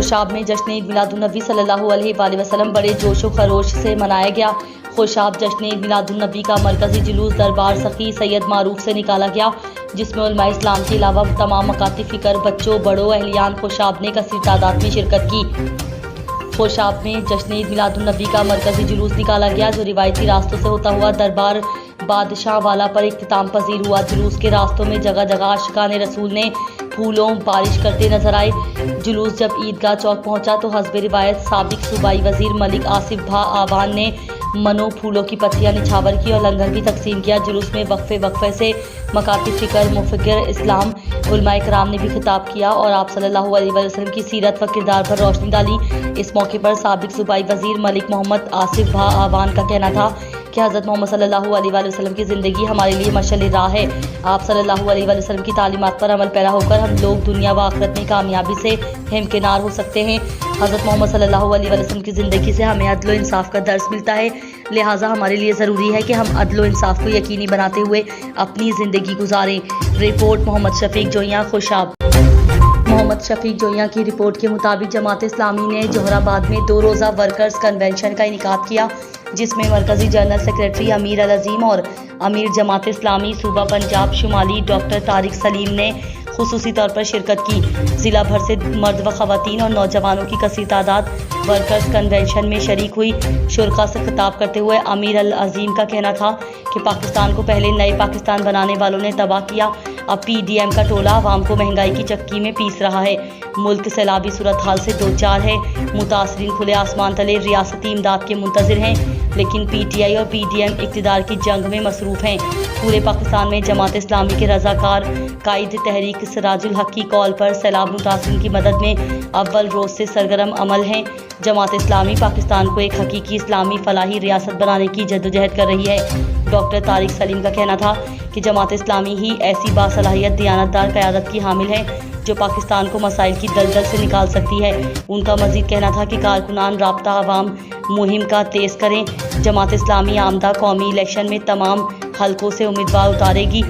خوشاب میں جشن عید میلاد النبی صلی اللہ علیہ وآلہ وسلم بڑے جوش و خروش سے منایا گیا۔ خوشاب جشن عید میلاد النبی کا مرکزی جلوس دربار سخی سید معروف سے نکالا گیا، جس میں علماء اسلام کے علاوہ تمام مکاتب فکر، بچوں، بڑوں، اہلیان خوشاب نے کثیر تعداد میں شرکت کی۔ خوشاب میں جشن عید میلاد النبی کا مرکزی جلوس نکالا گیا، جو روایتی راستوں سے ہوتا ہوا دربار بادشاہ والا پر اختتام پذیر ہوا۔ جلوس کے راستوں میں جگہ جگہ عاشقان رسول نے پھولوں بارش کرتے نظر آئے۔ جلوس جب عیدگاہ چوک پہنچا تو حسب روایت سابق صوبائی وزیر ملک آصف بھا آوان نے منو پھولوں کی پتیاں نچھاور کی اور لنگر بھی تقسیم کیا۔ جلوس میں وقفے سے مکاتب فکر، مفکر اسلام، علماء کرام نے بھی خطاب کیا اور آپ صلی اللہ علیہ وسلم کی سیرت و کردار پر روشنی ڈالی۔ اس موقع پر سابق صوبائی وزیر ملک محمد آصف بھا آوان کا کہنا تھا کہ حضرت محمد صلی اللہ علیہ وسلم کی زندگی ہمارے لیے مشعل راہ ہے۔ آپ صلی اللہ علیہ وسلم کی تعلیمات پر عمل پیرا ہو کر ہم لوگ دنیا و آخرت میں کامیابی سے ہمکنار ہو سکتے ہیں۔ حضرت محمد صلی اللہ علیہ وسلم کی زندگی سے ہمیں عدل و انصاف کا درس ملتا ہے، لہٰذا ہمارے لیے ضروری ہے کہ ہم عدل و انصاف کو یقینی بناتے ہوئے اپنی زندگی گزاریں۔ رپورٹ محمد شفیق جوئیاں، خوشاب۔ محمد شفیق جوئیاں کی رپورٹ کے مطابق جماعت اسلامی نے جوہر آباد میں 2 روزہ ورکرز کنونشن کا انعقاد کیا، جس میں مرکزی جنرل سیکریٹری امیر العظیم اور امیر جماعت اسلامی صوبہ پنجاب شمالی ڈاکٹر طارق سلیم نے خصوصی طور پر شرکت کی۔ ضلع بھر سے مرد و خواتین اور نوجوانوں کی کثیر تعداد ورکرز کنونشن میں شریک ہوئی۔ شرکاء سے خطاب کرتے ہوئے امیر العظیم کا کہنا تھا کہ پاکستان کو پہلے نئے پاکستان بنانے والوں نے تباہ کیا، اب پی ڈی ایم کا ٹولہ عوام کو مہنگائی کی چکی میں پیس رہا ہے۔ ملک سیلابی صورتحال سے دوچار ہے، متاثرین کھلے آسمان تلے ریاستی امداد کے منتظر ہیں، لیکن پی ٹی آئی اور پی ڈی ایم اقتدار کی جنگ میں مصروف ہیں۔ پورے پاکستان میں جماعت اسلامی کے رضاکار قائد تحریک سراج الحق کی کال پر سیلاب متاثرین کی مدد میں اول روز سے سرگرم عمل ہیں۔ جماعت اسلامی پاکستان کو ایک حقیقی اسلامی فلاحی ریاست بنانے کی جدوجہد کر رہی ہے۔ ڈاکٹر طارق سلیم کا کہنا تھا کہ جماعت اسلامی ہی ایسی باصلاحیت دیانتدار قیادت کی حامل ہے جو پاکستان کو مسائل کی دلدل سے نکال سکتی ہے۔ ان کا مزید کہنا تھا کہ کارکنان رابطہ عوام مہم کا تیز کریں۔ جماعت اسلامی آمدہ قومی الیکشن میں تمام حلقوں سے امیدوار اتارے گی۔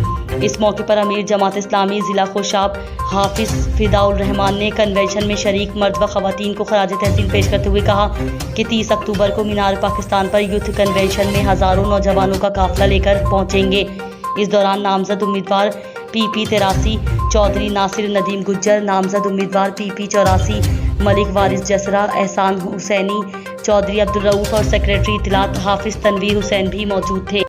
اس موقع پر امیر جماعت اسلامی ضلع خوشاب حافظ فداء الرحمان نے کنونشن میں شریک مرد و خواتین کو خراج تحسین پیش کرتے ہوئے کہا کہ 30 اکتوبر کو مینار پاکستان پر یوتھ کنونشن میں ہزاروں نوجوانوں کا قافلہ لے کر پہنچیں گے۔ اس دوران نامزد امیدوار پی پی 83 چودھری ناصر ندیم گجر، نامزد امیدوار پی پی 84 ملک وارث جسرا، احسان حسینی چودھری عبدالرؤف اور سیکریٹری اطلاعات حافظ تنویر حسین بھی موجود تھے۔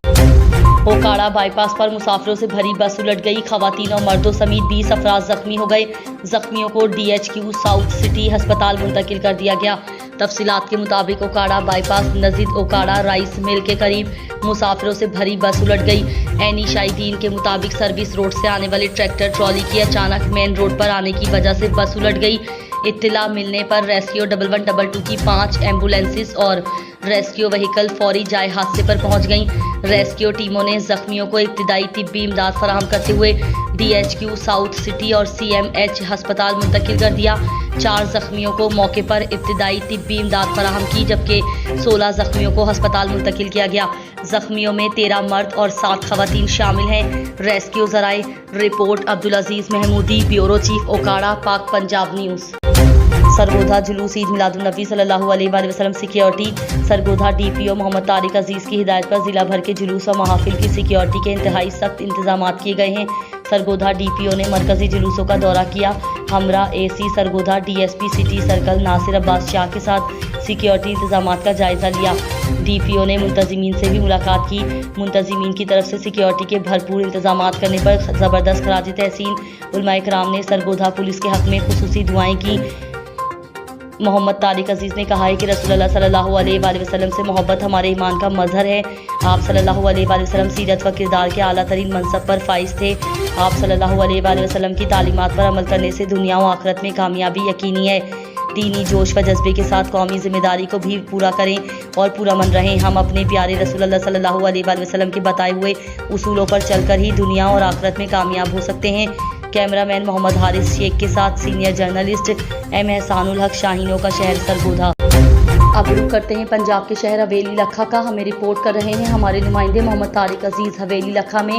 اوکاڑا بائی پاس پر مسافروں سے بھری بس الٹ گئی، خواتین اور مردوں سمیت 20 افراد زخمی ہو گئے۔ زخمیوں کو D H Q south city ہسپتال منتقل کر دیا گیا۔ تفصیلات کے مطابق اوکاڑا بائی پاس نزد اوکاڑا رائس مل کے قریب مسافروں سے بھری بس الٹ گئی۔ عینی شاہدین کے مطابق سروس روڈ سے آنے والے ٹریکٹر ٹرالی کی اچانک مین روڈ پر آنے کی وجہ سے بس الٹ گئی۔ اطلاع ملنے پر ریسکیو 1122 کی 5 ایمبولینسز اور ریسکیو وہیکل فوری جائے حادثے پر پہنچ گئیں۔ ریسکیو ٹیموں نے زخمیوں کو ابتدائی طبی امداد فراہم کرتے ہوئے D H Q south city اور سی ایم ایچ ہسپتال منتقل کر دیا۔ 4 زخمیوں کو موقع پر ابتدائی طبی امداد فراہم کی، جبکہ 16 زخمیوں کو ہسپتال منتقل کیا گیا۔ زخمیوں میں 13 مرد اور 7 خواتین شامل ہیں۔ ریسکیو ذرائع۔ Report Abdulaziz Mahmoodi, bureau chief Okara, Pak Punjab news. Sargodha جلوس عید میلاد النبی صلی اللہ علیہ وآلہ وسلم سیکیورٹی۔ سرگودھا ڈی پی او محمد طارق عزیز کی ہدایت پر ضلع بھر کے جلوس و محافل کی سیکیورٹی کے انتہائی سخت انتظامات کیے گئے ہیں۔ سرگودھا ڈی پی او نے مرکزی جلوسوں کا دورہ کیا، ہمراہ A C Sargodha D S P city circle Nasir Abbas Shah کے ساتھ سیکیورٹی انتظامات کا جائزہ لیا۔ ڈی پی او نے منتظمین سے بھی ملاقات کی۔ منتظمین کی طرف سے سیکیورٹی کے بھرپور انتظامات کرنے پر زبردست خراج تحسین۔ علماء کرام نے سرگودھا پولیس کے حق میں خصوصی دعائیں کی۔ محمد طارق عزیز نے کہا ہے کہ رسول اللہ صلی اللہ علیہ وآلہ وسلم سے محبت ہمارے ایمان کا مظہر ہے۔ آپ صلی اللہ علیہ وآلہ وسلم سیرت و کردار کے اعلیٰ ترین منصب پر فائز تھے۔ آپ صلی اللہ علیہ وآلہ وسلم کی تعلیمات پر عمل کرنے سے دنیا و آخرت میں کامیابی یقینی ہے۔ دینی جوش و جذبے کے ساتھ قومی ذمہ داری کو بھی پورا کریں اور پرامن رہیں۔ ہم اپنے پیارے رسول اللہ صلی اللہ علیہ وآلہ وسلم کے بتائے ہوئے اصولوں پر چل کر ہی دنیا اور آخرت میں کامیاب ہو سکتے ہیں۔ کیمرہ مین محمد حارث شیخ کے ساتھ سینئر جرنلسٹ ایم احسان الحق، شاہینوں کا شہر سرگودھا۔ اب رخ کرتے ہیں پنجاب کے شہر حویلی لکھا کا۔ ہمیں رپورٹ کر رہے ہیں ہمارے نمائندے محمد طارق عزیز۔ حویلی لکھا میں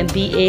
MPA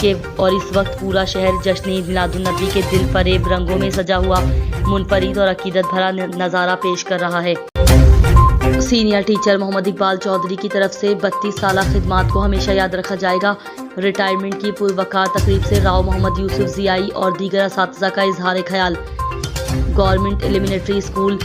کہ اور اس وقت پورا شہر جشن عید میلاد النبی کے دل فریب رنگوں میں سجا ہوا منفرد اور عقیدت بھرا نظارہ پیش کر رہا ہے۔ سینئر ٹیچر محمد اقبال چودھری کی طرف سے 32 سالہ خدمات کو ہمیشہ یاد رکھا جائے گا۔ ریٹائرمنٹ کی پروقار تقریب سے راؤ محمد یوسف ضیائی اور دیگر اساتذہ کا اظہار خیال۔ گورنمنٹ ایلیمنٹری اسکول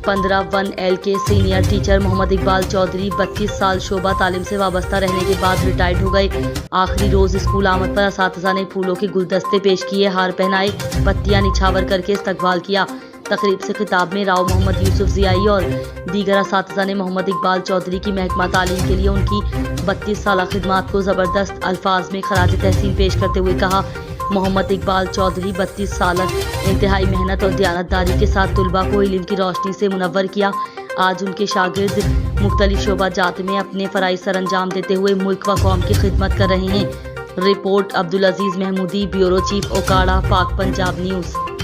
15-1L کے سینئر ٹیچر محمد اقبال چودھری 32 سال شعبہ تعلیم سے وابستہ رہنے کے بعد ریٹائرڈ ہو گئے۔ آخری روز اسکول آمد پر اساتذہ نے پھولوں کے گلدستے پیش کیے، ہار پہنائے، پتیاں نچھاور کر کے استقبال کیا۔ تقریب سے خطاب میں راؤ محمد یوسف ضیائی اور دیگر اساتذہ نے محمد اقبال چودھری کی محکمہ تعلیم کے لیے ان کی 32 سالہ خدمات کو زبردست الفاظ میں خراج تحسین پیش کرتے ہوئے کہا، محمد اقبال چودھری 32 سال انتہائی محنت اور دیانتداری کے ساتھ طلباء کو علم کی روشنی سے منور کیا۔ آج ان کے شاگرد مختلف شعبہ جات میں اپنے فرائض سر انجام دیتے ہوئے ملک و قوم کی خدمت کر رہے ہیں۔ Report Abdulaziz Mahmoodi, bureau chief Okara, Pak Punjab news.